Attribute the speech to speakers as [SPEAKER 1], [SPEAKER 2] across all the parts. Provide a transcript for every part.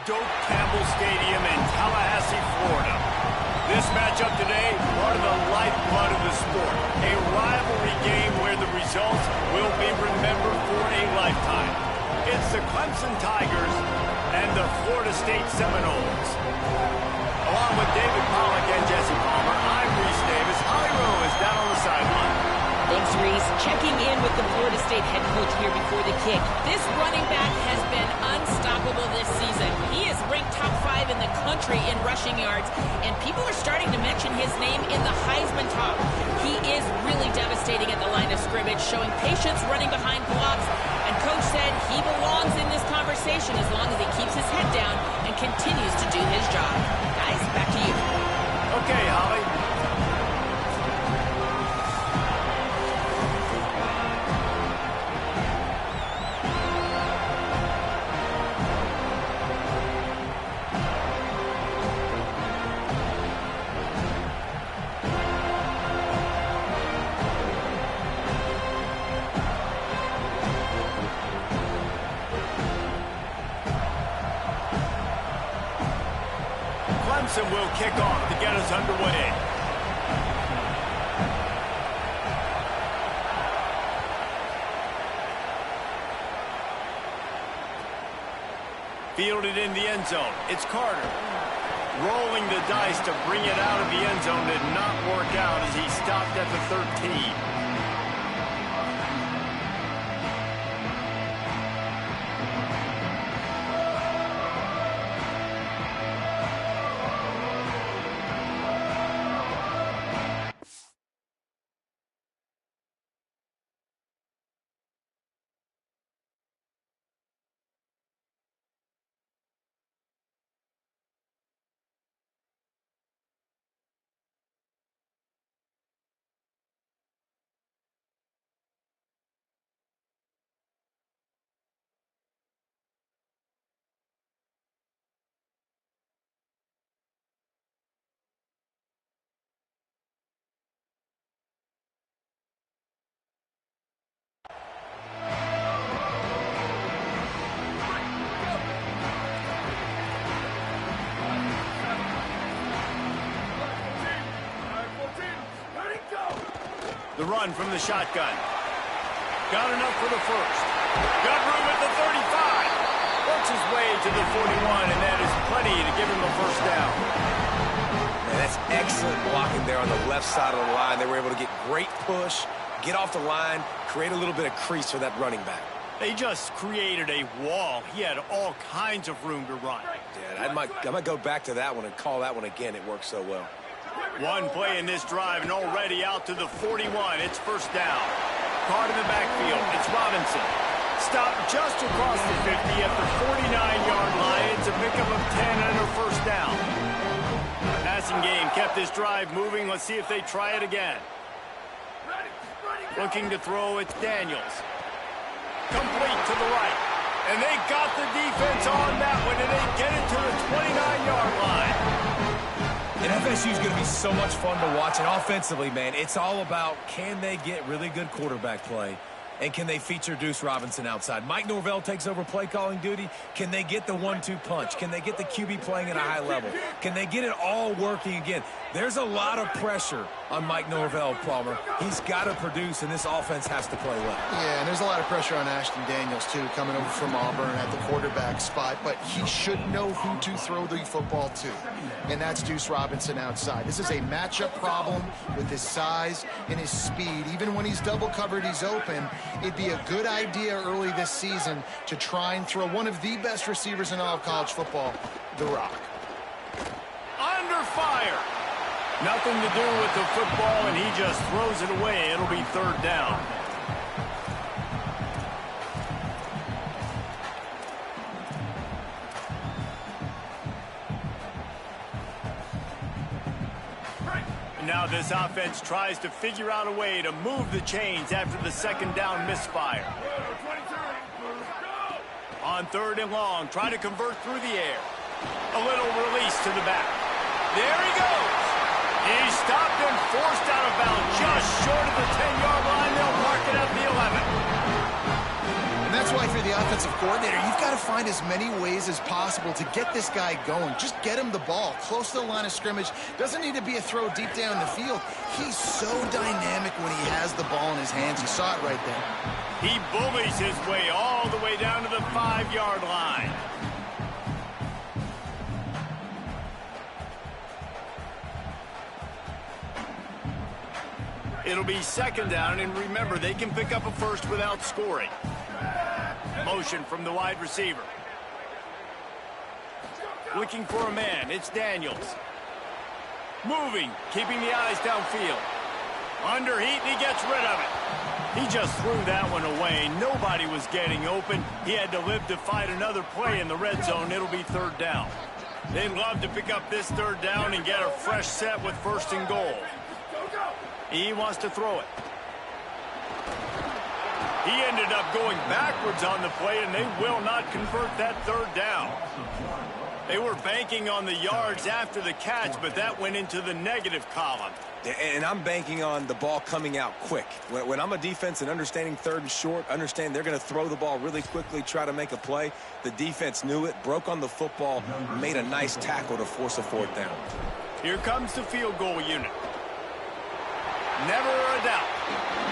[SPEAKER 1] Doak Campbell Stadium in Tallahassee, Florida. This matchup today, part of the lifeblood of the sport. A rivalry game where the results will be remembered for a lifetime. It's the Clemson Tigers and the Florida State Seminoles. Along with David Pollack and Jesse Palmer, I'm Reese Davis. Holly Rowe is down on the sideline.
[SPEAKER 2] Thanks, Reese. Checking in with the Florida State head coach here before the kick. This running back has been unstoppable this season. He is ranked top 5 in the country in rushing yards, and people are starting to mention his name in the Heisman talk. He is really devastating at the line of scrimmage, showing patience running behind blocks, and coach said he belongs in this conversation as long as he keeps his head down and continues to do his job. Guys, back to you.
[SPEAKER 1] Okay, Holly. Clemson will kick off to get us underway. Fielded in the end zone. It's Carter. Rolling the dice to bring it out of the end zone did not work out as he stopped at the 13. The run from the shotgun. Got enough for the first. Got room at the 35. Works his way to the 41, and that is plenty to give him a first down.
[SPEAKER 3] Man, that's excellent blocking there on the left side of the line. They were able to get great push, get off the line, create a little bit of crease for that running back.
[SPEAKER 1] They just created a wall. He had all kinds of room to run.
[SPEAKER 3] Yeah, I might go back to that one and call that one again. It worked so well.
[SPEAKER 1] One play in this drive and already out to the 41. It's first down. Caught in the backfield. It's Robinson. Stopped just across the 50 at the 49-yard line. It's a pickup of 10 and a first down. Passing game kept this drive moving. Let's see if they try it again. Looking to throw, it's Daniels. Complete to the right. And they got the defense on that one, and they get it to the 29-yard line.
[SPEAKER 3] And FSU is going to be so much fun to watch. And offensively, man, it's all about can they get really good quarterback play and can they feature Deuce Robinson outside. Mike Norvell takes over play calling duty. Can they get the 1-2 punch? Can they get the QB playing at a high level? Can they get it all working again? There's a lot of pressure on Mike Norvell, Palmer. He's got to produce, and this offense has to play well.
[SPEAKER 4] Yeah, and there's a lot of pressure on Ashton Daniels, too, coming over from Auburn at the quarterback spot. But he should know who to throw the football to, and that's Deuce Robinson outside. This is a matchup problem with his size and his speed. Even when he's double covered, he's open. It'd be a good idea early this season to try and throw one of the best receivers in all of college football, the Rock.
[SPEAKER 1] Under fire. Nothing to do with the football, and he just throws it away. It'll be third down. Now this offense tries to figure out a way to move the chains after the second down misfire. On third and long, try to convert through the air. A little release to the back. There he goes. He's stopped and forced out of bounds just short of the 10-yard line. They'll mark it at the 11.
[SPEAKER 4] And that's why if you're the offensive coordinator, you've got to find as many ways as possible to get this guy going. Just get him the ball close to the line of scrimmage. Doesn't need to be a throw deep down the field. He's so dynamic when he has the ball in his hands. You saw it right there.
[SPEAKER 1] He bullies his way all the way down to the 5-yard line. It'll be second down, and remember, they can pick up a first without scoring. Motion from the wide receiver. Looking for a man. It's Daniels. Moving, keeping the eyes downfield. Under heat, and he gets rid of it. He just threw that one away. Nobody was getting open. He had to live to fight another play in the red zone. It'll be third down. They'd love to pick up this third down and get a fresh set with first and goal. He wants to throw it. He ended up going backwards on the play, and they will not convert that third down. They were banking on the yards after the catch, but that went into the negative column.
[SPEAKER 3] And I'm banking on the ball coming out quick. When I'm a defense and understanding third and short, understand they're going to throw the ball really quickly, try to make a play. The defense knew it, broke on the football, made a nice tackle to force a fourth down.
[SPEAKER 1] Here comes the field goal unit. Never a doubt.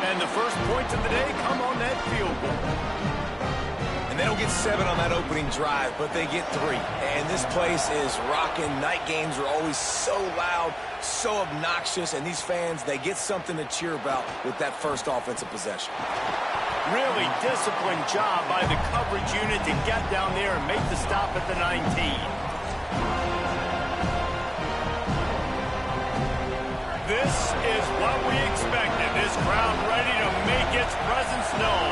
[SPEAKER 1] And the first points of the day come on that field goal.
[SPEAKER 3] And they don't get 7 on that opening drive, but they get 3. And this place is rocking. Night games are always so loud, so obnoxious, and these fans, they get something to cheer about with that first offensive possession.
[SPEAKER 1] Really disciplined job by the coverage unit to get down there and make the stop at the 19. This is what we expected. This crowd ready to make its presence known.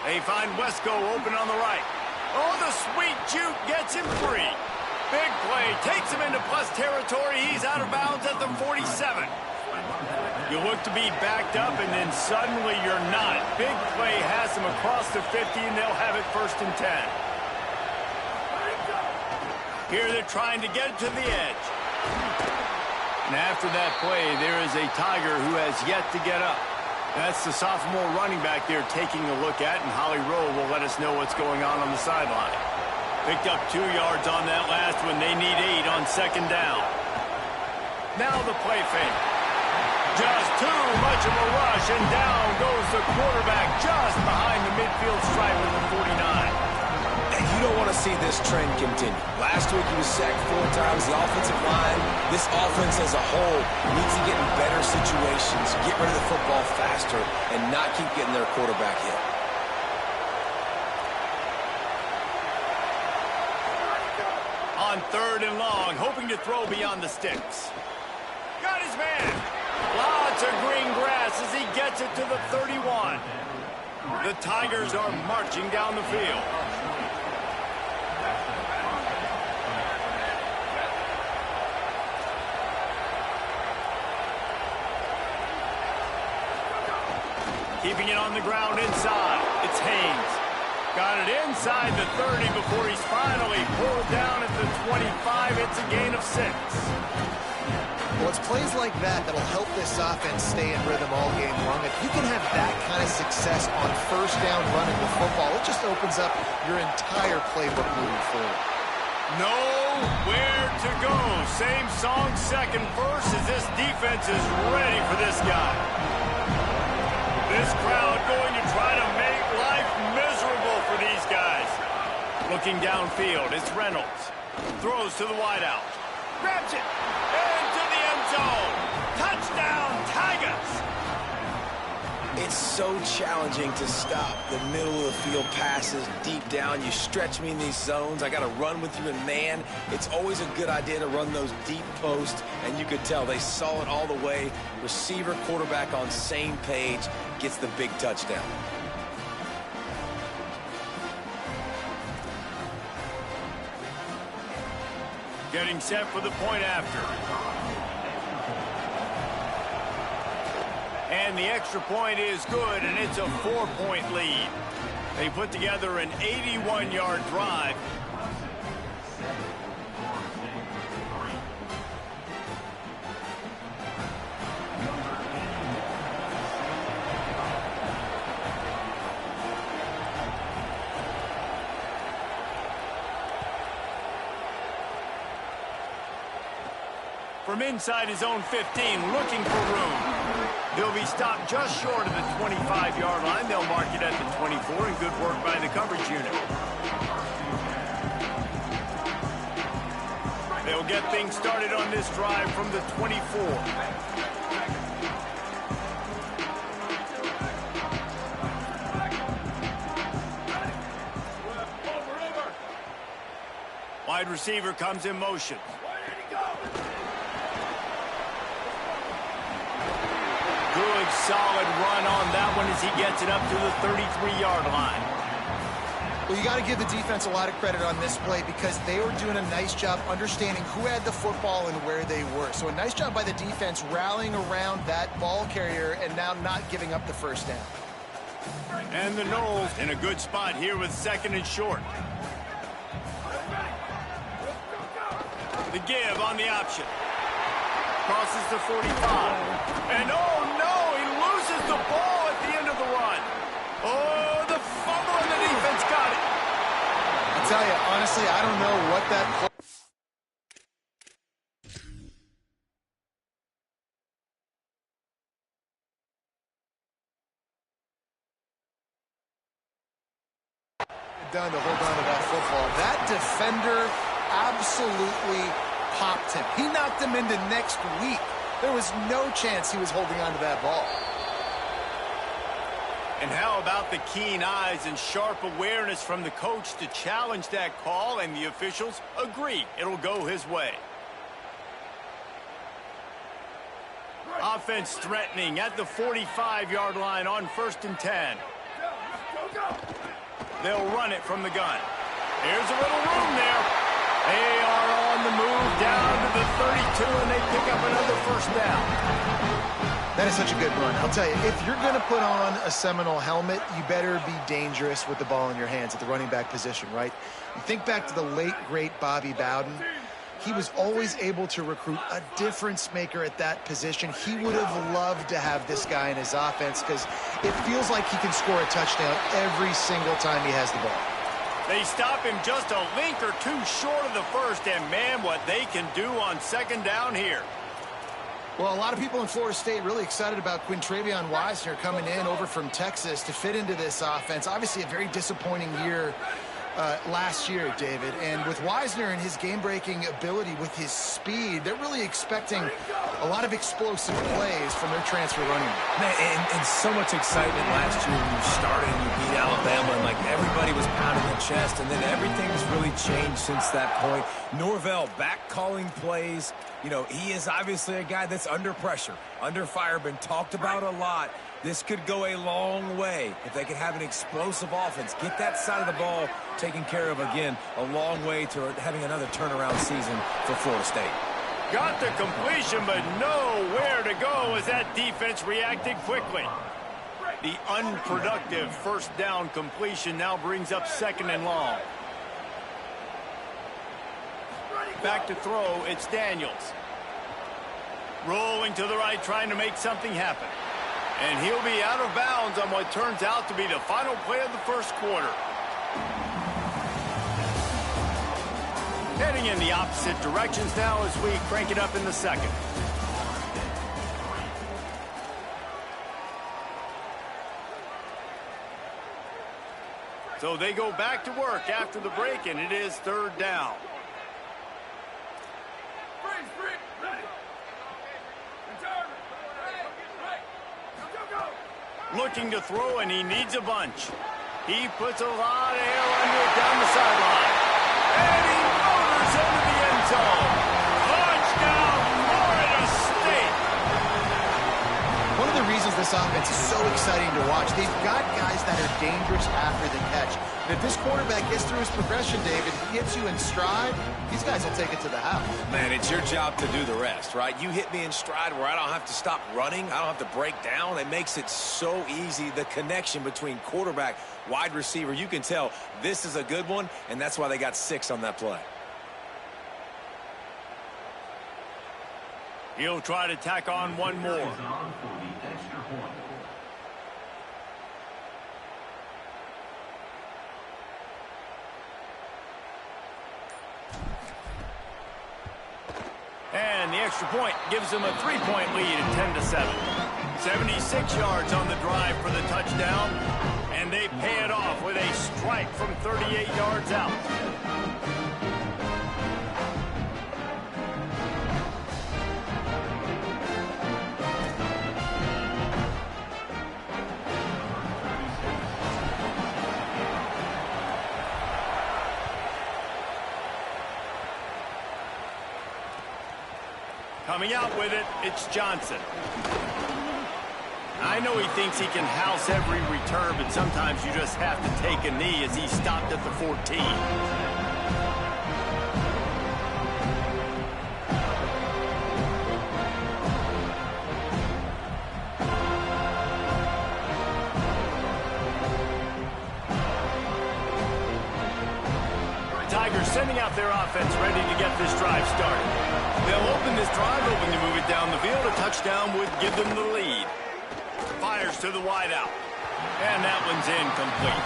[SPEAKER 1] They find Wesco open on the right. Oh, the sweet juke gets him free. Big play, takes him into plus territory. He's out of bounds at the 47. You look to be backed up, and then suddenly you're not. Big play has him across the 50, and they'll have it 1st and 10. Here they're trying to get it to the edge. And after that play, there is a Tiger who has yet to get up. That's the sophomore running back there taking a look at, and Holly Rowe will let us know what's going on the sideline. Picked up 2 yards on that last one. They need 8 on second down. Now the play fake. Just too much of a rush, and down goes the quarterback just behind the midfield stripe of the 49.
[SPEAKER 3] And you don't want to see this trend continue. Last week he was sacked 4 times. The offensive line, this offense as a whole, needs to get in better situations, get rid of the football faster, and not keep getting their quarterback hit.
[SPEAKER 1] On 3rd and long, hoping to throw beyond the sticks. Got his man. Lots of green grass as he gets it to the 31. The Tigers are marching down the field. Keeping it on the ground inside. It's Haynes. Got it inside the 30 before he's finally pulled down at the 25. It's a gain of 6.
[SPEAKER 4] Well, it's plays like that that'll help this offense stay in rhythm all game long. If you can have that kind of success on 1st down running the football, it just opens up your entire playbook moving forward.
[SPEAKER 1] Nowhere to go. Same song, second verse, as this defense is ready for this guy. This crowd going to try to make life miserable for these guys. Looking downfield, it's Reynolds. Throws to the wideout. Grabs it. Into the end zone. Touchdown, Tigers.
[SPEAKER 3] It's so challenging to stop the middle of the field passes deep down. You stretch me in these zones. I got to run with you in man. It's always a good idea to run those deep posts, and you could tell they saw it all the way. Receiver, quarterback on same page, gets the big touchdown.
[SPEAKER 1] Getting set for the point after. And the extra point is good, and it's a 4-point lead. They put together an 81-yard drive. from inside his own 15, looking for room. He'll be stopped just short of the 25-yard line. They'll mark it at the 24, and good work by the coverage unit. They'll get things started on this drive from the 24. Wide receiver comes in motion. Good, solid run on that one as he gets it up to the 33-yard line.
[SPEAKER 4] Well, you got to give the defense a lot of credit on this play because they were doing a nice job understanding who had the football and where they were. So a nice job by the defense rallying around that ball carrier and now not giving up the first down.
[SPEAKER 1] And the Knowles in a good spot here with 2nd and short. The give on the option. Crosses the 45. And oh no, he loses the ball at the end of the run. Oh, the fumble and the defense got it.
[SPEAKER 4] I tell you, honestly, I don't know what that... done to hold on to that football. That defender absolutely popped him. He knocked him into next week. There was no chance he was holding on to that ball.
[SPEAKER 1] And how about the keen eyes and sharp awareness from the coach to challenge that call, and the officials agree it'll go his way. Offense threatening at the 45-yard line on 1st and 10. They'll run it from the gun. Here's a little room there. They are on the move down to the 32, and they pick up another 1st down.
[SPEAKER 4] That is such a good run. I'll tell you, if you're going to put on a Seminole helmet, you better be dangerous with the ball in your hands at the running back position, right? You think back to the late, great Bobby Bowden. He was always able to recruit a difference maker at that position. He would have loved to have this guy in his offense because it feels like he can score a touchdown every single time he has the ball.
[SPEAKER 1] They stop him just a link or two short of the 1st, and man, what they can do on 2nd down here.
[SPEAKER 4] Well, a lot of people in Florida State really excited about Quintravion Wisner coming in over from Texas to fit into this offense. Obviously, a very disappointing year last year, David. And with Wisner and his game-breaking ability with his speed, they're really expecting a lot of explosive plays from their transfer running back.
[SPEAKER 3] Man, and so much excitement last year when you started and you beat Alabama, and like everybody was pounding the chest, and then everything's really changed since that point. Norvell back calling plays. You know, he is obviously a guy that's under pressure, under fire, been talked about a lot. This could go a long way if they can have an explosive offense. Get that side of the ball taken care of again. A long way to having another turnaround season for Florida State.
[SPEAKER 1] Got the completion, but nowhere to go as that defense reacted quickly. The unproductive 1st down completion now brings up 2nd and long. Back to throw, it's Daniels. Rolling to the right, trying to make something happen. And he'll be out of bounds on what turns out to be the final play of the 1st quarter. Heading in the opposite directions now as we crank it up in the 2nd. So they go back to work after the break, and it is 3rd down. Looking to throw, and he needs a bunch. He puts a lot of air under it down the sideline. And he motors into the end zone. Touchdown, Florida State.
[SPEAKER 4] One of the reasons this offense is so exciting to watch, they've got guys that are dangerous after the catch. And if this quarterback gets through his progression, David, he hits you in stride, these guys will take it to the house.
[SPEAKER 3] Man, it's your job to do the rest, right? You hit me in stride where I don't have to stop running. I don't have to break down. It makes it so easy, the connection between quarterback, wide receiver. You can tell this is a good one, and that's why they got 6 on that play.
[SPEAKER 1] He'll try to tack on one more. And the extra point gives them a 3-point lead at 10-7. 76 yards on the drive for the touchdown, and they pay it off with a strike from 38 yards out. Coming out with it, it's Johnson. I know he thinks he can house every return, but sometimes you just have to take a knee as he stopped at the 14. Tigers sending out their offense ready to get this drive started. They'll open this drive, hoping to move it down the field. A touchdown would give them the lead. Fires to the wideout. And that one's incomplete.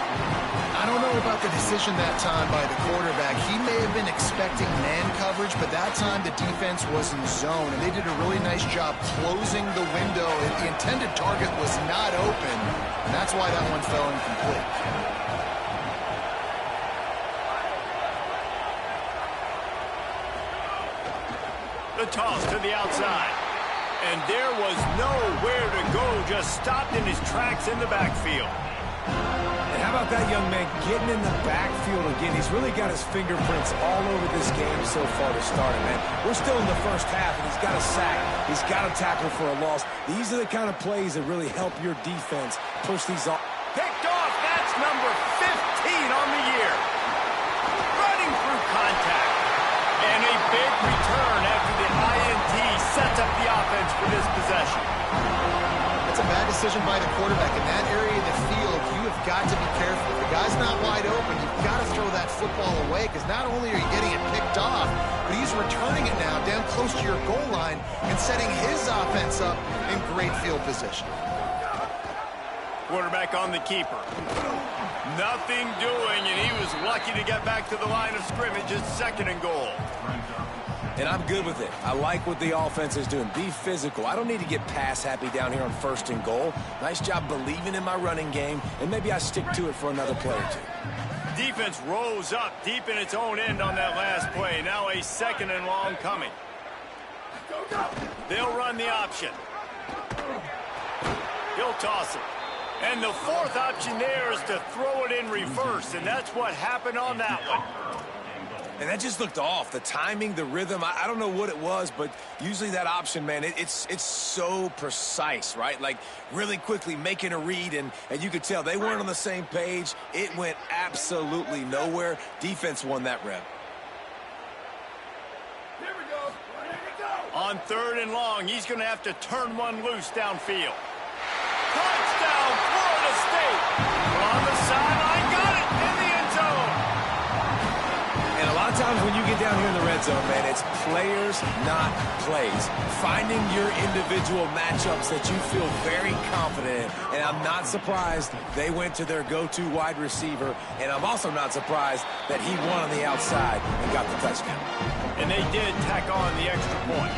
[SPEAKER 4] I don't know about the decision that time by the quarterback. He may have been expecting man coverage, but that time the defense was in zone, and they did a really nice job closing the window. The intended target was not open, and that's why that one fell incomplete.
[SPEAKER 1] The toss to the outside. And there was nowhere to go, just stopped in his tracks in the backfield.
[SPEAKER 3] And how about that young man getting in the backfield again? He's really got his fingerprints all over this game so far to start it, man. We're still in the first half, and he's got a sack. He's got a tackle for a loss. These are the kind of plays that really help your defense push these off.
[SPEAKER 1] Picked off, that's number 15 on the year. Running through contact. And a big return after the INT sets up the offense for this possession.
[SPEAKER 4] That's a bad decision by the quarterback. In that area of the field, you have got to be careful. If the guy's not wide open, you've got to throw that football away, because not only are you getting it picked off, but he's returning it now down close to your goal line and setting his offense up in great field position.
[SPEAKER 1] Quarterback on the keeper. Nothing doing, and he was lucky to get back to the line of scrimmage. It's 2nd and goal.
[SPEAKER 3] And I'm good with it. I like what the offense is doing. Be physical. I don't need to get pass happy down here on 1st and goal. Nice job believing in my running game, and maybe I stick to it for another play or two.
[SPEAKER 1] Defense rose up deep in its own end on that last play. Now a 2nd and long coming. They'll run the option. He'll toss it. And the 4th option there is to throw it in reverse, and that's what happened on that one.
[SPEAKER 3] And that just looked off. The timing, the rhythm, I don't know what it was, but usually that option, man, it's so precise, right? Like really quickly making a read, and you could tell they weren't on the same page. It went absolutely nowhere. Defense won that rep.
[SPEAKER 1] Here we go. On 3rd and long, he's going to have to turn one loose downfield. Touchdown, Florida State. On the sideline, got it in the end zone.
[SPEAKER 3] And a lot of times when you get down here in the red zone, man, it's players, not plays. Finding your individual matchups that you feel very confident in. And I'm not surprised they went to their go-to wide receiver. And I'm also not surprised that he won on the outside and got the touchdown.
[SPEAKER 1] And they did tack on the extra point.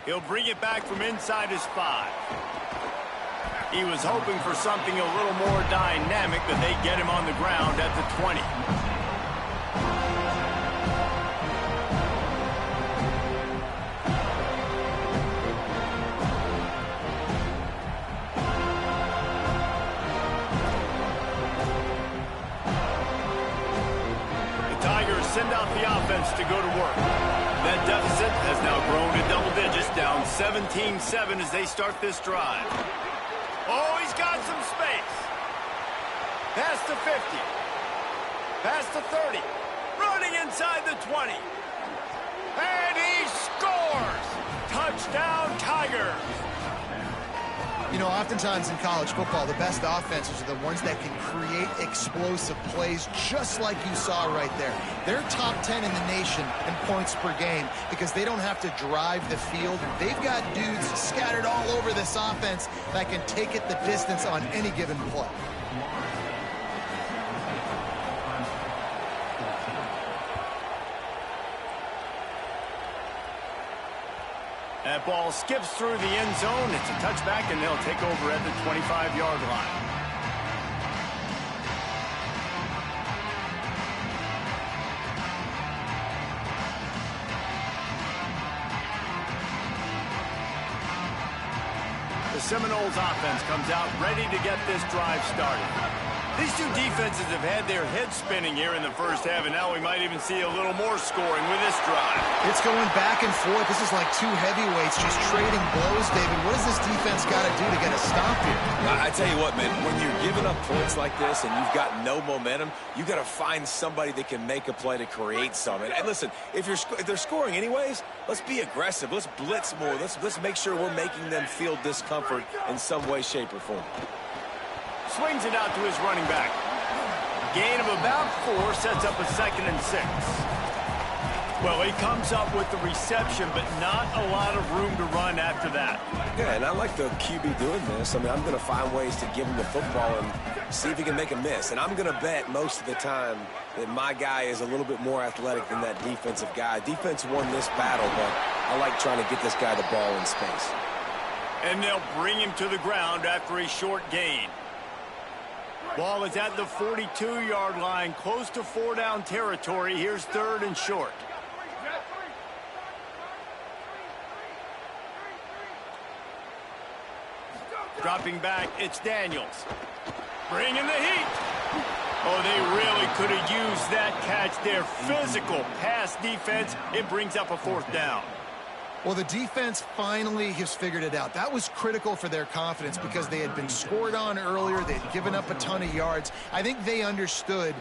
[SPEAKER 1] He'll bring it back from inside his 5. He was hoping for something a little more dynamic, but they get him on the ground at the 20. The Tigers send out the offense to go to work. That deficit has now grown to double digits, down 17-7 as they start this drive. Oh, he's got some space. Pass to 50. Pass to 30. Running inside the 20. And he scores! Touchdown, Tigers!
[SPEAKER 4] You know, oftentimes in college football, the best offenses are the ones that can create explosive plays just like you saw right there. They're top 10 in the nation in points per game because they don't have to drive the field. They've got dudes scattered all over this offense that can take it the distance on any given play.
[SPEAKER 1] That ball skips through the end zone. It's a touchback, and they'll take over at the 25-yard line. The Seminoles offense comes out ready to get this drive started. These two defenses have had their heads spinning here in the first half, and now we might even see a little more scoring with this drive.
[SPEAKER 4] It's going back and forth. This is like two heavyweights just trading blows, David. What does this defense got to do to get a stop here?
[SPEAKER 3] I tell you what, man, when you're giving up points like this and you've got no momentum, you got to find somebody that can make a play to create some. And listen, if they're scoring anyways, let's be aggressive. Let's blitz more. Let's make sure we're making them feel discomfort in some way, shape, or form.
[SPEAKER 1] Swings it out to his running back. Gain of about 4 sets up a 2nd and 6. Well, he comes up with the reception, but not a lot of room to run after that.
[SPEAKER 3] Yeah, and I like the QB doing this. I mean, I'm going to find ways to give him the football and see if he can make a miss. And I'm going to bet most of the time that my guy is a little bit more athletic than that defensive guy. Defense won this battle, but I like trying to get this guy the ball in space.
[SPEAKER 1] And they'll bring him to the ground after a short gain. Ball is at the 42-yard line, close to 4-down territory. Here's 3rd and short. Dropping back, it's Daniels. Bringing the heat. Oh, they really could have used that catch. Their physical pass defense, it brings up a 4th down.
[SPEAKER 4] Well, the defense finally has figured it out. That was critical for their confidence because they had been scored on earlier. They had given up a ton of yards. I think they understood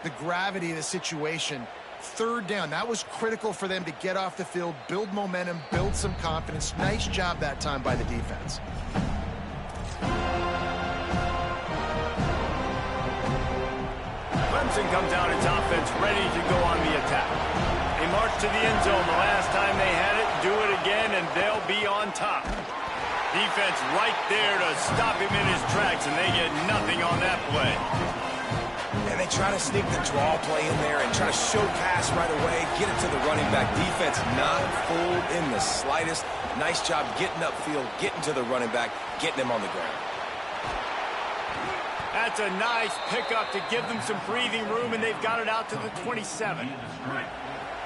[SPEAKER 4] the gravity of the situation. 3rd down, that was critical for them to get off the field, build momentum, build some confidence. Nice job that time by the defense.
[SPEAKER 1] Clemson comes out its offense ready to go on the attack. They march to the end zone the last time they had it, do it again, and they'll be on top. Defense right there to stop him in his tracks, and they get nothing on that play.
[SPEAKER 3] And they try to sneak the draw play in there and try to show pass right away, get it to the running back. Defense not fooled in the slightest. Nice job getting upfield, getting to the running back, getting him on the ground.
[SPEAKER 1] That's a nice pickup to give them some breathing room, and they've got it out to the 27.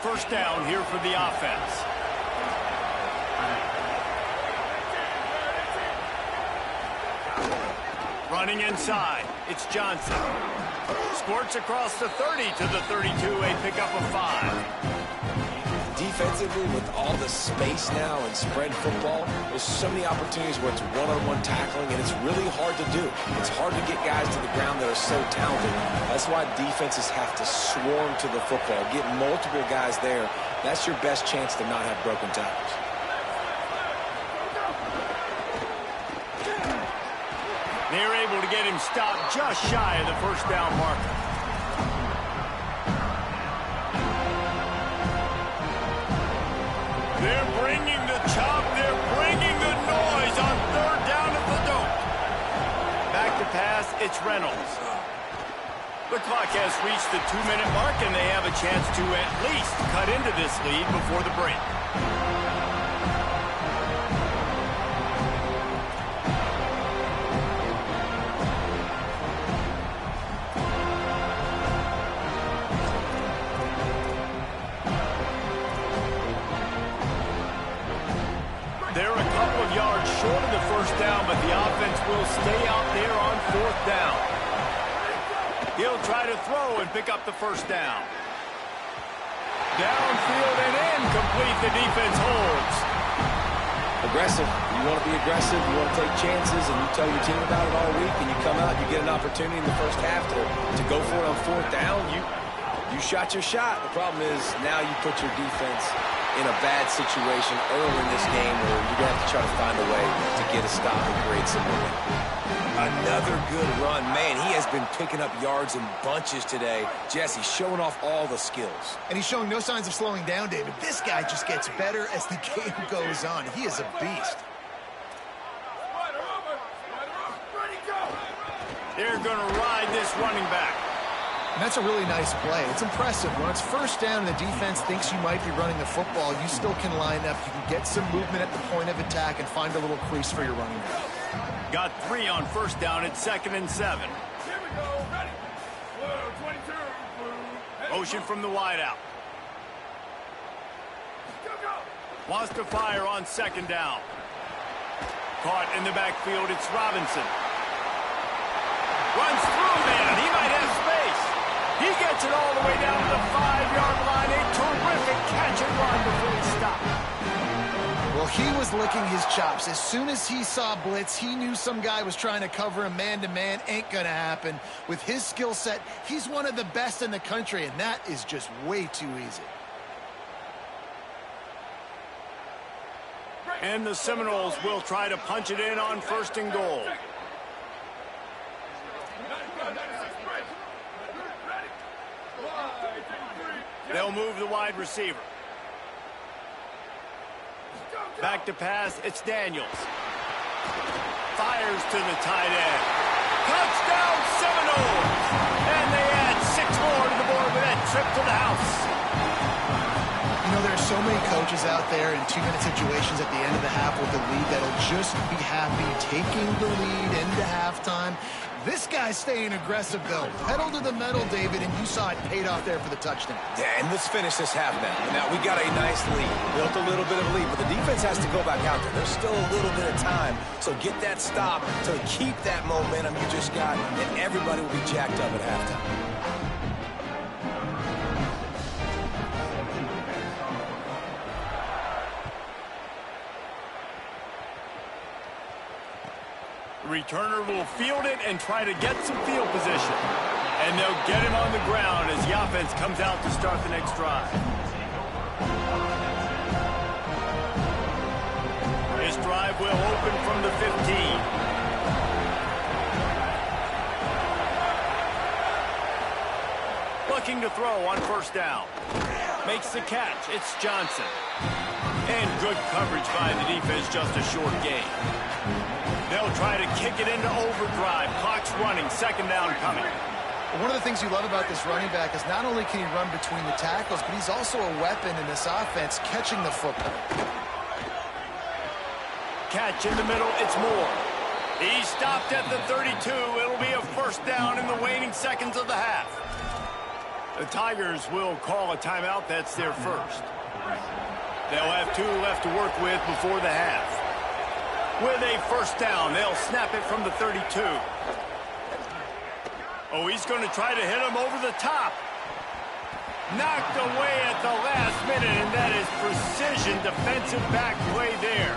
[SPEAKER 1] 1st down here for the offense. Running inside, it's Johnson. Squirts across the 30 to the 32, a pickup of 5.
[SPEAKER 3] Defensively, with all the space now and spread football, there's so many opportunities where it's one-on-one tackling, and it's really hard to do. It's hard to get guys to the ground that are so talented. That's why defenses have to swarm to the football, get multiple guys there. That's your best chance to not have broken tackles.
[SPEAKER 1] They're able to get him stopped just shy of the 1st down marker. They're bringing the chop. They're bringing the noise on 3rd down at the Dome. Back to pass, it's Reynolds. The clock has reached the 2-minute mark, and they have a chance to at least cut into this lead before the break. They're a couple of yards short of the 1st down, but the offense will stay out there on 4th down. He'll try to throw and pick up the 1st down. Downfield and incomplete. The defense holds.
[SPEAKER 3] Aggressive. You want to be aggressive. You want to take chances, and you tell your team about it all week, and you come out, you get an opportunity in the 1st half to go for it on 4th down. You shot your shot. The problem is now you put your defense in a bad situation early in this game where you're going to have to try to find a way to get a stop and create some momentum. Another good run. Man, he has been picking up yards in bunches today. Jesse showing off all the skills.
[SPEAKER 4] And he's showing no signs of slowing down, David. This guy just gets better as the game goes on. He is a beast.
[SPEAKER 1] They're going to ride this running back.
[SPEAKER 4] And that's a really nice play. It's impressive. When it's first down and the defense thinks you might be running the football, you still can line up. You can get some movement at the point of attack and find a little crease for your running back.
[SPEAKER 1] Got 3 on first down at 2nd and 7.
[SPEAKER 5] Here we go. Ready? Blue, 22. Blue.
[SPEAKER 1] Motion from the wideout.
[SPEAKER 5] Go, go.
[SPEAKER 1] Wants to fire on 2nd down. Caught in the backfield, it's Robinson. Runs through, man. He might have space. He gets it all the way down to the 5-yard line. A terrific catch and run before he stopped.
[SPEAKER 4] Well, he was licking his chops. As soon as he saw blitz, he knew some guy was trying to cover him man-to-man. Ain't gonna happen. With his skill set, he's one of the best in the country, and that is just way too easy.
[SPEAKER 1] And the Seminoles will try to punch it in on 1st and goal. They'll move the wide receiver. Back to pass, it's Daniels. Fires to the tight end. Touchdown Seminoles! And they add 6 more to the board with that trip to the house.
[SPEAKER 4] You know, there are so many coaches out there in 2-minute situations at the end of the half with the lead that'll just be happy taking the lead into halftime. This guy's staying aggressive, though. Pedal to the metal, David, and you saw it paid off there for the touchdown.
[SPEAKER 3] Yeah, and let's finish this half now. Now, we got a nice lead. Built a little bit of a lead, but the defense has to go back out there. There's still a little bit of time. So get that stop to keep that momentum you just got, and everybody will be jacked up at halftime.
[SPEAKER 1] Returner will field it and try to get some field position. And they'll get him on the ground as the offense comes out to start the next drive. This drive will open from the 15. Looking to throw on 1st down. Makes the catch. It's Johnson. And good coverage by the defense, just a short gain. They'll try to kick it into overdrive. Clock's running. 2nd down coming.
[SPEAKER 4] One of the things you love about this running back is not only can he run between the tackles, but he's also a weapon in this offense catching the football.
[SPEAKER 1] Catch in the middle. It's Moore. He stopped at the 32. It'll be a 1st down in the waning seconds of the half. The Tigers will call a timeout. That's their first. They'll have 2 left to work with before the half. With a 1st down, they'll snap it from the 32. Oh, he's going to try to hit him over the top. Knocked away at the last minute, and that is precision defensive back play there.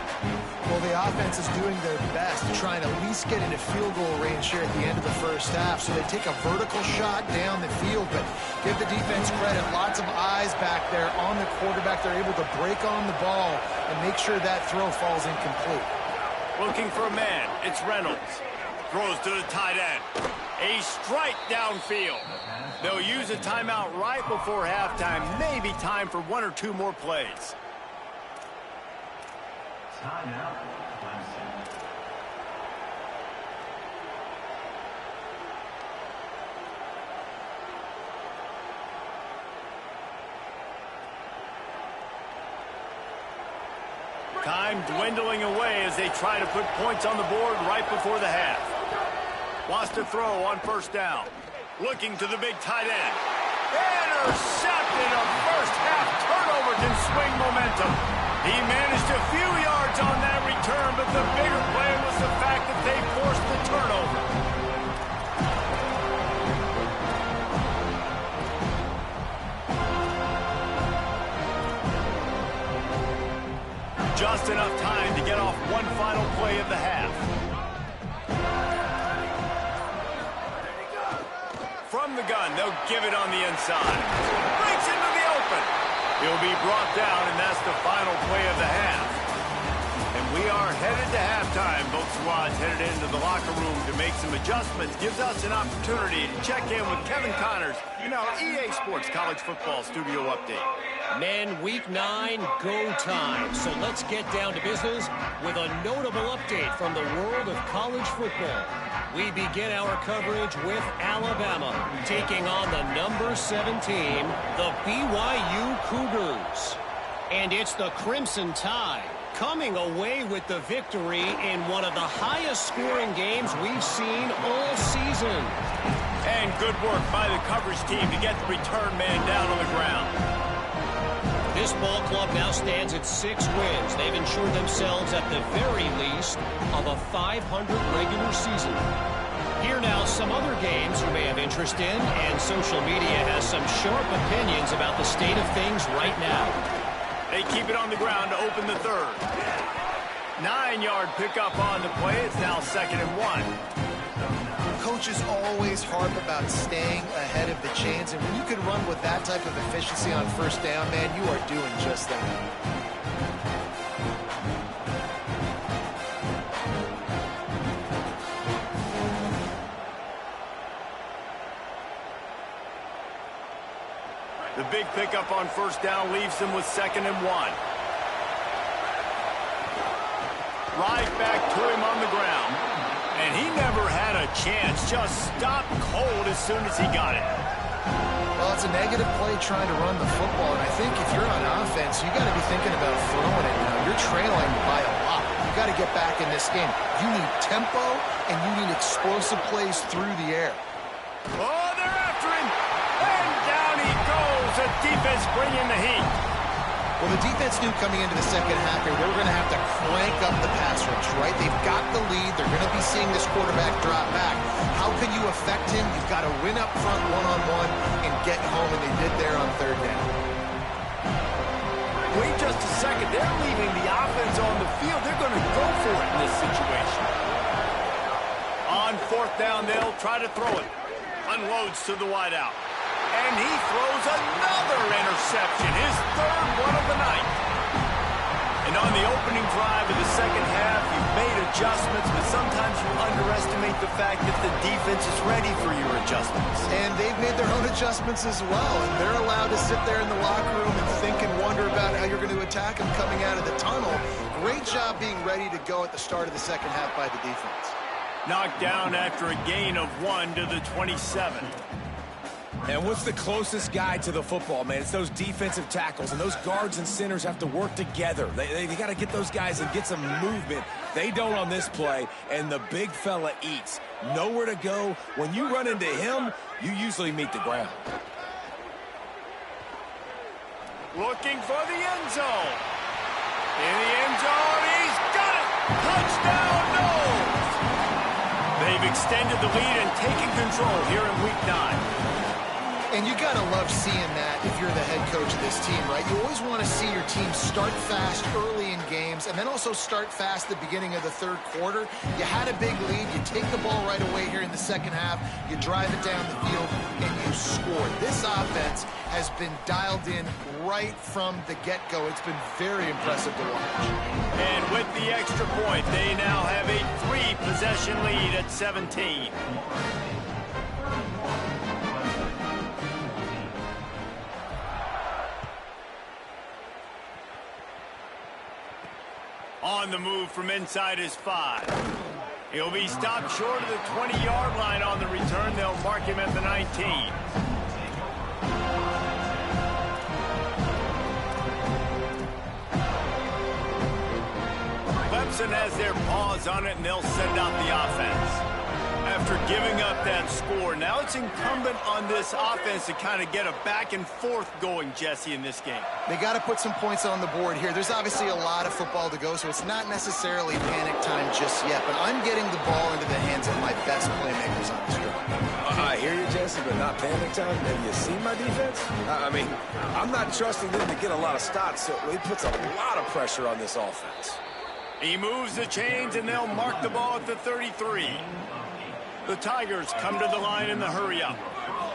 [SPEAKER 4] Well, the offense is doing their best to try and at least get into field goal range here at the end of the first half. So they take a vertical shot down the field, but give the defense credit. Lots of eyes back there on the quarterback. They're able to break on the ball and make sure that throw falls incomplete.
[SPEAKER 1] Looking for a man. It's Reynolds. Throws to the tight end. A strike downfield. They'll use a timeout right before halftime. Maybe time for 1 or 2 more plays. Time dwindling away as they try to put points on the board right before the half. Wants to throw on 1st down. Looking to the big tight end. Intercepted. A first half turnover can swing momentum. He managed a few yards on that return, but the bigger play was the fact that they forced the turnover. Just enough time to get off one final play of the half. From the gun, they'll give it on the inside. Breaks into the open. He'll be brought down, and that's the final play of the half. And we are headed to halftime. Both squads headed into the locker room to make some adjustments. Gives us an opportunity to check in with Kevin Connors in our EA Sports College Football Studio Update.
[SPEAKER 6] Men, Week 9, go time. So let's get down to business with a notable update from the world of college football. We begin our coverage with Alabama taking on the number 7 team, the BYU Cougars. And it's the Crimson Tide coming away with the victory in one of the highest scoring games we've seen all season.
[SPEAKER 1] And good work by the coverage team to get the return man down on the ground.
[SPEAKER 6] This ball club now stands at 6 wins. They've ensured themselves at the very least of a 500 regular season. Here now some other games you may have interest in, and social media has some sharp opinions about the state of things right now.
[SPEAKER 1] They keep it on the ground to open the third. 9-yard pickup on the play. It's now 2nd and 1.
[SPEAKER 4] Coaches always harp about staying ahead of the chains, and when you can run with that type of efficiency on first down, man, you are doing just that.
[SPEAKER 1] The big pickup on first down leaves them with 2nd and 1. Right back to him on the ground. And he never had a chance. Just stopped cold as soon as he got it.
[SPEAKER 4] Well, it's a negative play trying to run the football, and I think if you're on offense, you got to be thinking about throwing it now. You're trailing by a lot. You got to get back in this game. You need tempo, and you need explosive plays through the air.
[SPEAKER 1] Oh, they're after him. And down he goes. The defense bringing the heat.
[SPEAKER 4] Well, the defense knew coming into the second half here, they were going to have to crank up the pass rush, right? They've got the lead. They're going to be seeing this quarterback drop back. How can you affect him? You've got to win up front one-on-one and get home, and they did there on 3rd down.
[SPEAKER 1] Wait just a second. They're leaving the offense on the field. They're going to go for it in this situation. On 4th down, they'll try to throw it. Unloads to the wideout. And he throws another interception, his 3rd one of the night. And on the opening drive of the second half, you've made adjustments, but sometimes you underestimate the fact that the defense is ready for your adjustments.
[SPEAKER 4] And they've made their own adjustments as well, and they're allowed to sit there in the locker room and think and wonder about how you're going to attack them coming out of the tunnel. Great job being ready to go at the start of the second half by the defense.
[SPEAKER 1] Knocked down after a gain of 1 to the 27.
[SPEAKER 3] And what's the closest guy to the football, man? It's those defensive tackles, and those guards and centers have to work together. They got to get those guys and get some movement. They don't on this play, and the big fella eats. Nowhere to go. When you run into him, you usually meet the ground.
[SPEAKER 1] Looking for the end zone. In the end zone, he's got it! Touchdown, Knowles! They've extended the lead and taken control here in Week 9.
[SPEAKER 4] And you got to love seeing that if you're the head coach of this team, right? You always want to see your team start fast early in games and then also start fast at the beginning of the 3rd quarter. You had a big lead. You take the ball right away here in the second half. You drive it down the field, and you score. This offense has been dialed in right from the get-go. It's been very impressive to watch.
[SPEAKER 1] And with the extra point, they now have a 3-possession lead at 17. On the move from inside his 5. He'll be stopped short of the 20-yard line on the return. They'll mark him at the 19. Clemson has their paws on it, and they'll send out the offense. After giving up that score, now it's incumbent on this offense to kind of get a back and forth going, Jesse, in this game.
[SPEAKER 4] They got to put some points on the board here. There's obviously a lot of football to go, so it's not necessarily panic time just yet, but I'm getting the ball into the hands of my best playmakers on this drive.
[SPEAKER 3] I hear you, Jesse, but not panic time. Have you seen my defense? I mean, I'm not trusting them to get a lot of stops, so it puts a lot of pressure on this offense.
[SPEAKER 1] He moves the chains, and they'll mark the ball at the 33. The Tigers come to the line in the hurry-up.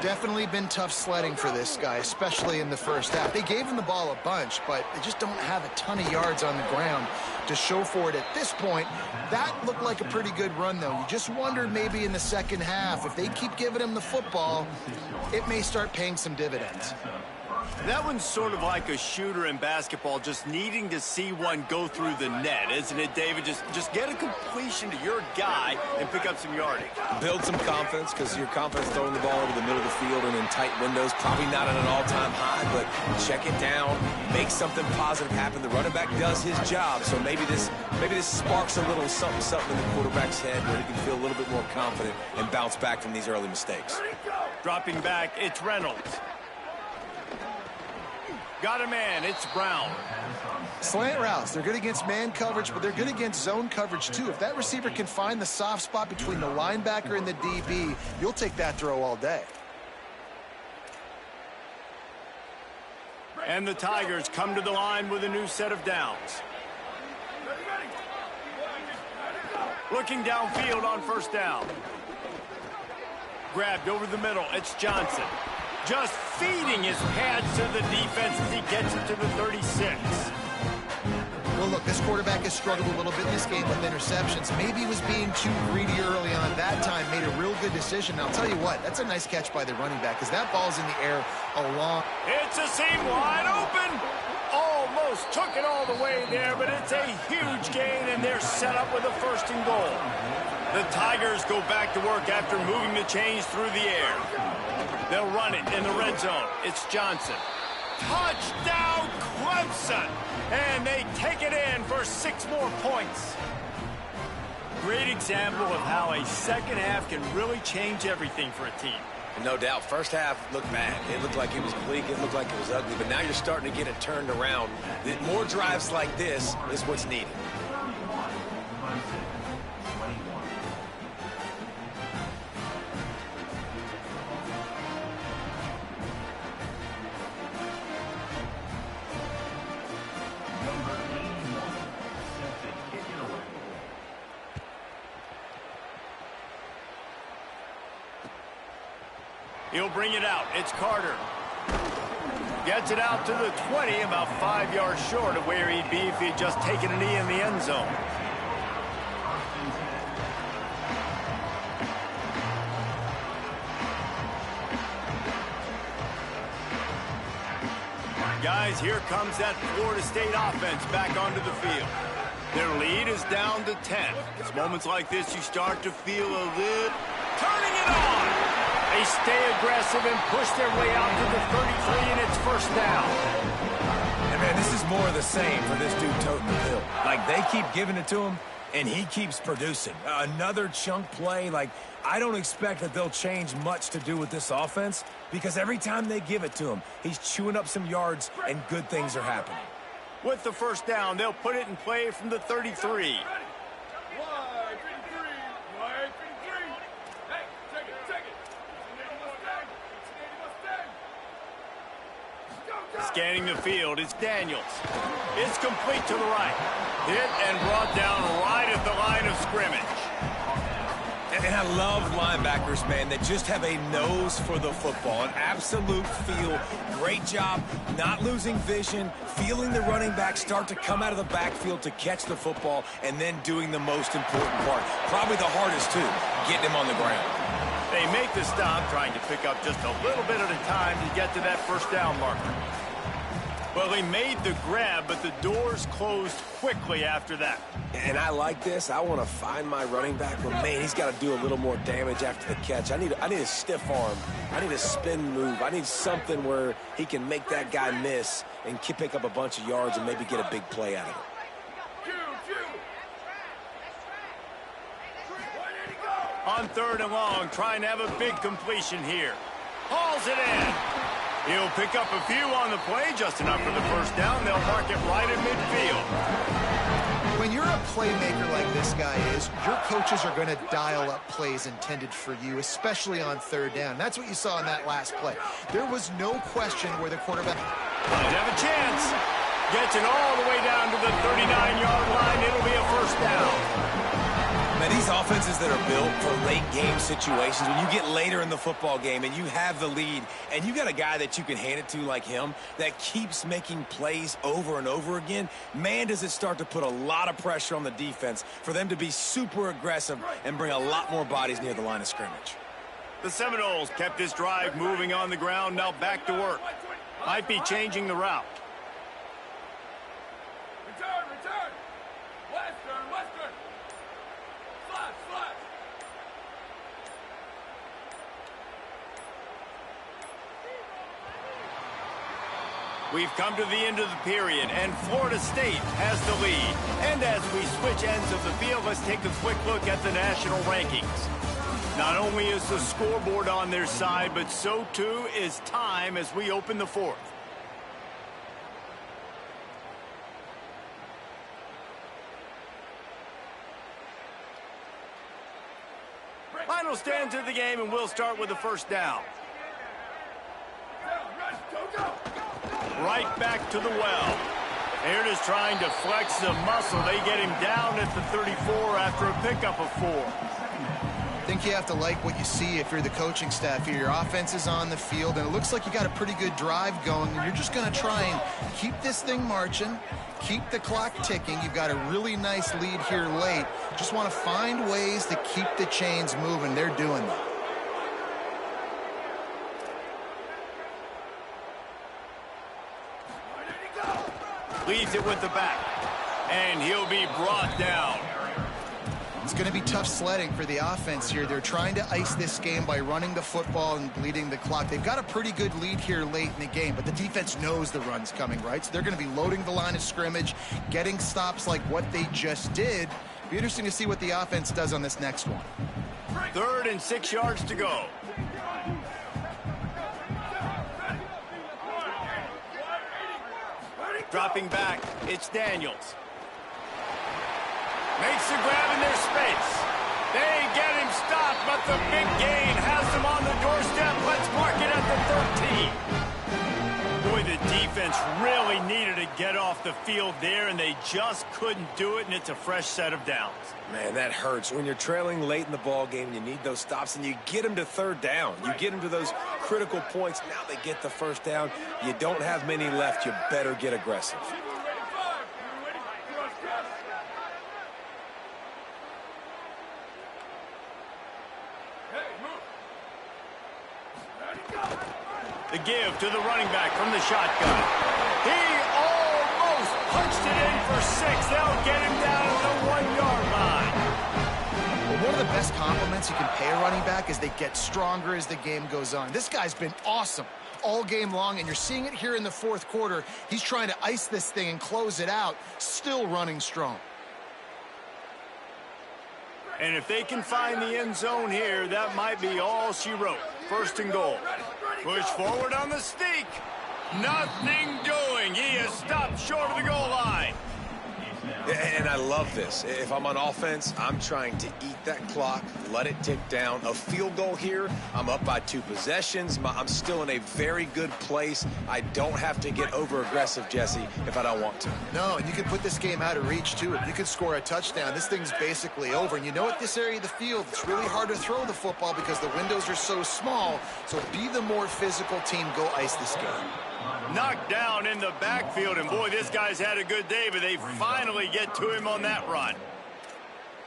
[SPEAKER 4] Definitely been tough sledding for this guy, especially in the first half. They gave him the ball a bunch, but they just don't have a ton of yards on the ground to show for it at this point. That looked like a pretty good run, though. You just wonder maybe in the second half, if they keep giving him the football, it may start paying some dividends.
[SPEAKER 1] That one's sort of like a shooter in basketball, just needing to see one go through the net, isn't it, David? Just get a completion to your guy and pick up some yardage.
[SPEAKER 3] Build some confidence, because your confidence throwing the ball over the middle of the field and in tight windows, probably not at an all-time high, but check it down, make something positive happen. The running back does his job, so maybe this sparks a little something in the quarterback's head where he can feel a little bit more confident and bounce back from these early mistakes.
[SPEAKER 1] Dropping back, it's Reynolds. Got a man, it's Brown.
[SPEAKER 4] Slant routes, they're good against man coverage, but they're good against zone coverage too. If that receiver can find the soft spot between the linebacker and the DB, you'll take that throw all day.
[SPEAKER 1] And the Tigers come to the line with a new set of downs. Looking downfield on first down. Grabbed over the middle, it's Johnson. Just feeding his pads to the defense as he gets it to the 36.
[SPEAKER 4] Well, look, this quarterback has struggled a little bit in this game with interceptions. Maybe he was being too greedy early on. That time made a real good decision. Now, I'll tell you what, that's a nice catch by the running back, because that ball's in the air a long.
[SPEAKER 1] It's a seam wide open. Almost took it all the way there, but it's a huge gain, and they're set up with a 1st and goal. The Tigers go back to work after moving the chains through the air. They'll run it in the red zone. It's Johnson. Touchdown, Clemson! And they take it in for 6 more points. Great example of how a second half can really change everything for a team.
[SPEAKER 3] No doubt. First half looked bad. It looked like it was bleak. It looked like it was ugly. But now you're starting to get it turned around. More drives like this is what's needed.
[SPEAKER 1] He'll bring it out. It's Carter. Gets it out to the 20, about 5 yards short of where he'd be if he'd just taken a knee in the end zone. Guys, here comes that Florida State offense back onto the field. Their lead is down to 10. It's moments like this you start to feel a little... Turning it on! They stay aggressive and push their way out to the 33, and it's 1st down.
[SPEAKER 3] And man, this is more of the same for this dude toting the bill. Like, they keep giving it to him, and he keeps producing. Another chunk play. Like, I don't expect that they'll change much to do with this offense, because every time they give it to him, he's chewing up some yards, and good things are happening.
[SPEAKER 1] With the 1st down, they'll put it in play from the 33. Scanning the field, it's Daniels. It's complete to the right. Hit and brought down right at the line of scrimmage.
[SPEAKER 3] And I love linebackers, man, that just have a nose for the football, an absolute feel. Great job not losing vision, feeling the running back start to come out of the backfield to catch the football, and then doing the most important part. Probably the hardest, too, getting him on the ground.
[SPEAKER 1] They make the stop, trying to pick up just a little bit at a time to get to that 1st down marker. Well, they made the grab, but the doors closed quickly after that.
[SPEAKER 3] And I like this. I want to find my running back, but man, he's got to do a little more damage after the catch. I need a stiff arm. I need a spin move. I need something where he can make that guy miss and pick up a bunch of yards and maybe get a big play out of it.
[SPEAKER 1] On 3rd and long, trying to have a big completion here. Hauls it in. He'll pick up a few on the play, just enough for the 1st down. They'll mark it right in midfield.
[SPEAKER 4] When you're a playmaker like this guy is, your coaches are going to dial up plays intended for you, especially on 3rd down. That's what you saw in that last play. There was no question where the quarterback...
[SPEAKER 1] Might have a chance. Gets it all the way down to the 39-yard line. It'll be a 1st down.
[SPEAKER 3] Man, these offenses that are built for late game situations, when you get later in the football game and you have the lead and you got a guy that you can hand it to like him that keeps making plays over and over again, man, does it start to put a lot of pressure on the defense for them to be super aggressive and bring a lot more bodies near the line of scrimmage.
[SPEAKER 1] The Seminoles kept this drive moving on the ground, now back to work. Might be changing the route.
[SPEAKER 5] Return. Western. Flash.
[SPEAKER 1] We've come to the end of the period, and Florida State has the lead. And as we switch ends of the field, let's take a quick look at the national rankings. Not only is the scoreboard on their side, but so too is time as we open the fourth. Final stands of the game, and we'll start with the first down. Right back to the well. They're just trying to flex the muscle. They get him down at the 34 after a pickup of 4.
[SPEAKER 4] I think you have to like what you see if you're the coaching staff here. Your offense is on the field, and it looks like you got a pretty good drive going, and you're just going to try and keep this thing marching, keep the clock ticking. You've got a really nice lead here late. Just want to find ways to keep the chains moving. They're doing that.
[SPEAKER 1] Leads it with the back, and he'll be brought down.
[SPEAKER 4] It's going to be tough sledding for the offense here. They're trying to ice this game by running the football and bleeding the clock. They've got a pretty good lead here late in the game, but the defense knows the run's coming, right? So they're going to be loading the line of scrimmage, getting stops like what they just did. Be interesting to see what the offense does on this next one.
[SPEAKER 1] 3rd and 6 yards to go. Dropping back, it's Daniels. Makes the grab in their space. They get him stopped, but the big gain has them on the doorstep. Let's mark it at the 13. Boy, the defense really needed to get off the field there, and they just couldn't do it, and it's a fresh set of downs.
[SPEAKER 3] Man, that hurts. When you're trailing late in the ball game, you need those stops, and you get them to 3rd down. You get them to those critical points. Now they get the 1st down. You don't have many left. You better get aggressive. The give to the running back from the shotgun. He almost punched it in for 6. They'll get him down to the 1-yard line.
[SPEAKER 4] Well, one of the best compliments you can pay a running back is they get stronger as the game goes on. This guy's been awesome all game long, and you're seeing it here in the 4th quarter. He's trying to ice this thing and close it out, still running strong.
[SPEAKER 1] And if they can find the end zone here, that might be all she wrote. 1st and goal. Push forward on the sneak. Nothing doing. He is stopped short of the goal line.
[SPEAKER 3] And I love this. If I'm on offense, I'm trying to eat that clock, let it tick down. A field goal here, I'm up by 2 possessions. I'm still in a very good place. I don't have to get over-aggressive, Jesse, if I don't want to.
[SPEAKER 4] No, and you can put this game out of reach, too. If you can score a touchdown, this thing's basically over. And you know, at this area of the field, it's really hard to throw the football because the windows are so small. So be the more physical team. Go ice this game.
[SPEAKER 1] Knocked down in the backfield, and boy, this guy's had a good day, but they finally get to him on that run.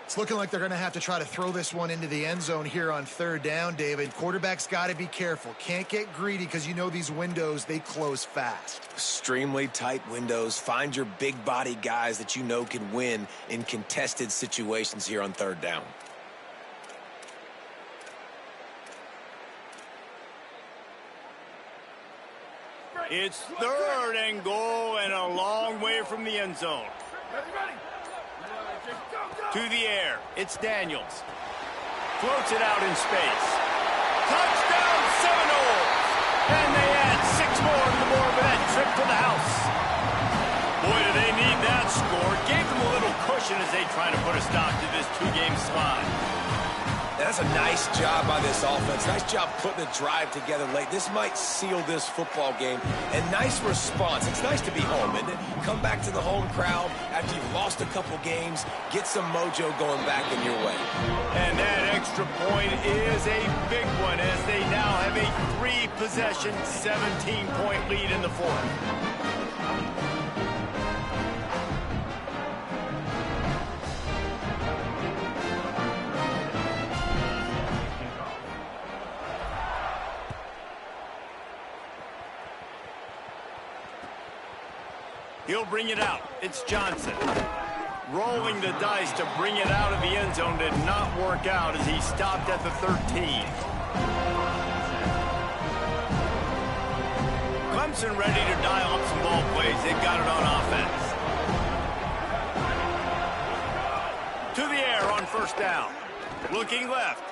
[SPEAKER 4] It's looking like they're going to have to try to throw this one into the end zone here on 3rd down, David. Quarterback's got to be careful. Can't get greedy because you know these windows, they close fast.
[SPEAKER 3] Extremely tight windows. Find your big body guys that you know can win in contested situations here on 3rd down.
[SPEAKER 1] It's 3rd and goal and a long way from the end zone. To the air, it's Daniels. Floats it out in space. Touchdown Seminoles! And they add 6 more to the board with that trip to the house. Boy, do they need that score. Gave them a little cushion as they try to put a stop to this 2-game slide.
[SPEAKER 3] That's a nice job by this offense. Nice job putting the drive together late. This might seal this football game. And nice response. It's nice to be home, isn't it? Come back to the home crowd after you've lost a couple games. Get some mojo going back in your way.
[SPEAKER 1] extra point is a big one as they now have a 3-possession, 17-point lead in the fourth. He'll bring it out. It's Johnson. Rolling the dice to bring it out of the end zone did not work out as he stopped at the 13. Clemson ready to dial up some ball plays. They've got it on offense. To the air on first down. Looking left.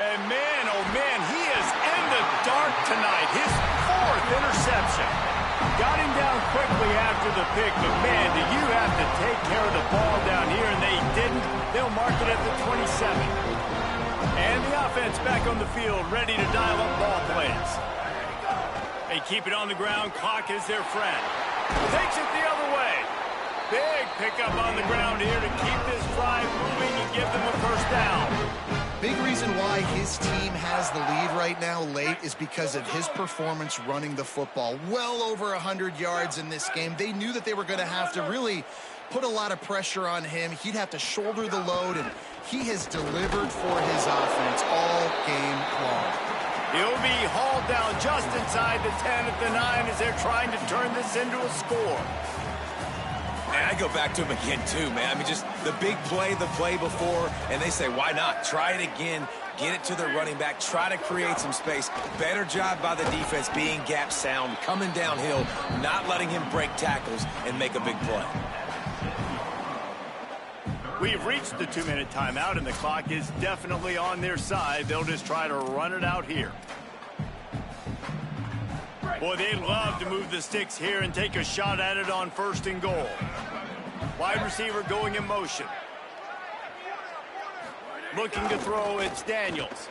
[SPEAKER 1] And man, oh man, he is in the dark tonight. His 4th interception. Got him down quickly after the pick, but man, do you have to take care of the ball down here, and they didn't. They'll mark it at the 27. And the offense back on the field, ready to dial up ball plays. They keep it on the ground. Clock is their friend. Takes it the other way. Big pickup on the ground here to keep this drive moving and give them a first down.
[SPEAKER 4] Big reason why his team has the lead right now late is because of his performance running the football. Well over 100 yards in this game. They knew that they were going to have to really put a lot of pressure on him. He'd have to shoulder the load, and he has delivered for his offense all game long.
[SPEAKER 1] He'll be hauled down just inside the 10 at the 9 as they're trying to turn this into a score.
[SPEAKER 3] And I go back to him again, too, man. I mean, just the big play, the play before, and they say, why not? Try it again. Get it to the running back. Try to create some space. Better job by the defense being gap sound, coming downhill, not letting him break tackles and make a big play.
[SPEAKER 1] We've reached the 2-minute timeout, and the clock is definitely on their side. They'll just try to run it out here. Boy, they love to move the sticks here and take a shot at it on 1st and goal. Wide receiver going in motion. Looking to throw, it's Daniels.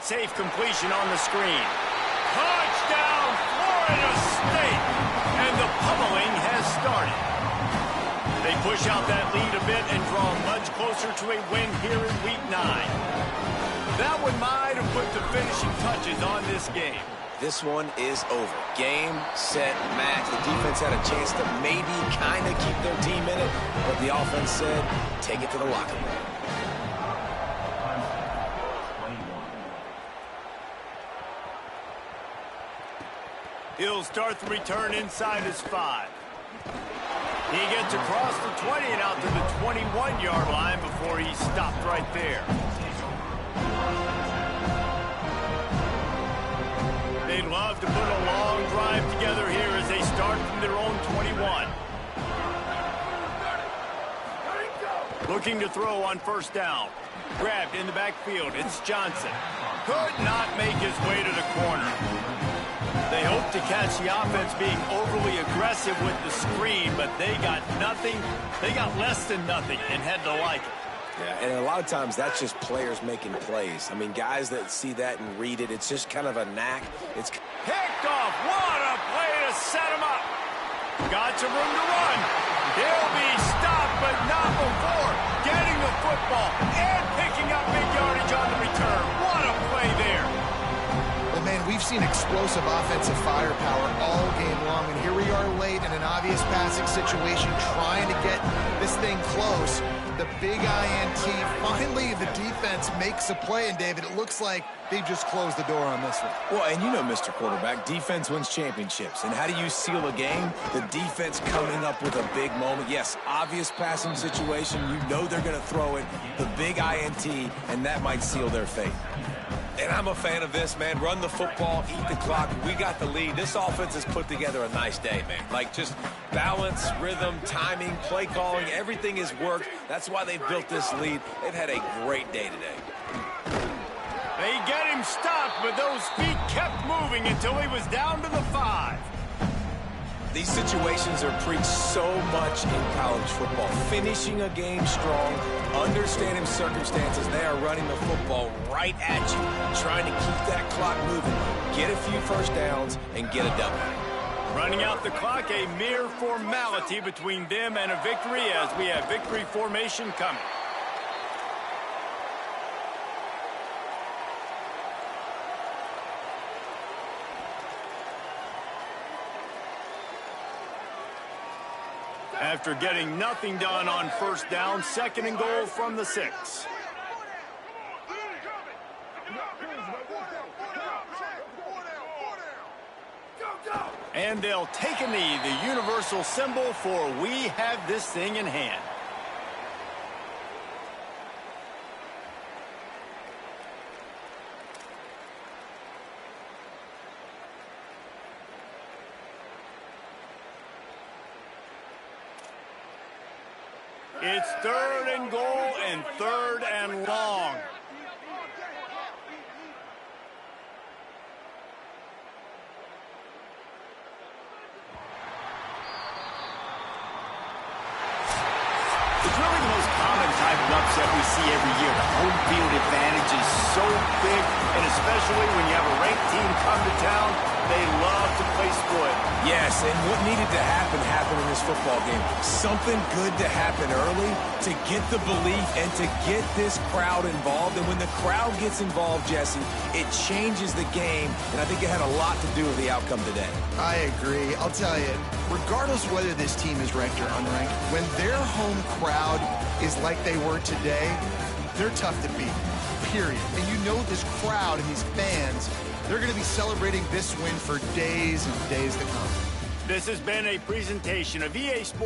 [SPEAKER 1] Safe completion on the screen. Touchdown, Florida State! And the pummeling has started. They push out that lead a bit and draw much closer to a win here in Week 9. That one might have put the finishing touches on this game.
[SPEAKER 3] This one is over. Game, set, match. The defense had a chance to maybe kind of keep their team in it, but the offense said, take it to the locker room.
[SPEAKER 1] He'll start the return inside his 5. He gets across the 20 and out to the 21-yard line before he stopped right there. They'd love to put a long drive together here as they start from their own 21. Looking to throw on 1st down. Grabbed in the backfield. It's Johnson. Could not make his way to the corner. They hope to catch the offense being overly aggressive with the screen, but they got nothing. They got less than nothing and had to like it.
[SPEAKER 3] Yeah, and a lot of times that's just players making plays. I mean, guys that see that and read it, it's just kind of a knack. It's
[SPEAKER 1] picked off. What a play to set him up. Got some room to run. He'll be stopped, but not before getting the football and picking up big yardage on the return. What a play there.
[SPEAKER 4] Well, man, we've seen explosive offensive firepower all game long, and here we are late in an obvious passing situation trying to get this thing close. The big INT, finally the defense makes a play, and David, it looks like they just closed the door on this one.
[SPEAKER 3] Well, and you know, Mr. Quarterback, defense wins championships. And how do you seal a game? The defense coming up with a big moment. Yes, obvious passing situation. You know they're going to throw it. The big INT, and that might seal their fate. And I'm a fan of this, man. Run the football, eat the clock. We got the lead. This offense has put together a nice day, man. Like, just balance, rhythm, timing, play calling, everything has worked. That's why they've built this lead. They've had a great day today.
[SPEAKER 1] They get him stopped, but those feet kept moving until he was down to the 5.
[SPEAKER 3] These situations are preached so much in college football. Finishing a game strong, understanding circumstances. They are running the football right at you, trying to keep that clock moving, get a few first downs, and get a W.
[SPEAKER 1] Running out the clock, a mere formality between them and a victory as we have victory formation coming. After getting nothing done on first down, 2nd and goal from the 6. And they'll take a knee, the universal symbol for we have this thing in hand. It's 3rd and goal and 3rd and long. It's really the most common type of upset we see every year. The home field advantage is so big, and especially when you have a ranked team come to town, they love to play spoil.
[SPEAKER 3] Yes, and what needed to happen happened in this football game. Something good to happen early to get the belief and to get this crowd involved. And when the crowd gets involved, Jesse, it changes the game, and I think it had a lot to do with the outcome today.
[SPEAKER 4] I agree. I'll tell you, regardless of whether this team is ranked or unranked, when their home crowd is like they were today, they're tough to beat, period. And you know this crowd and these fans, they're going to be celebrating this win for days and days to come.
[SPEAKER 1] This has been a presentation of EA Sports.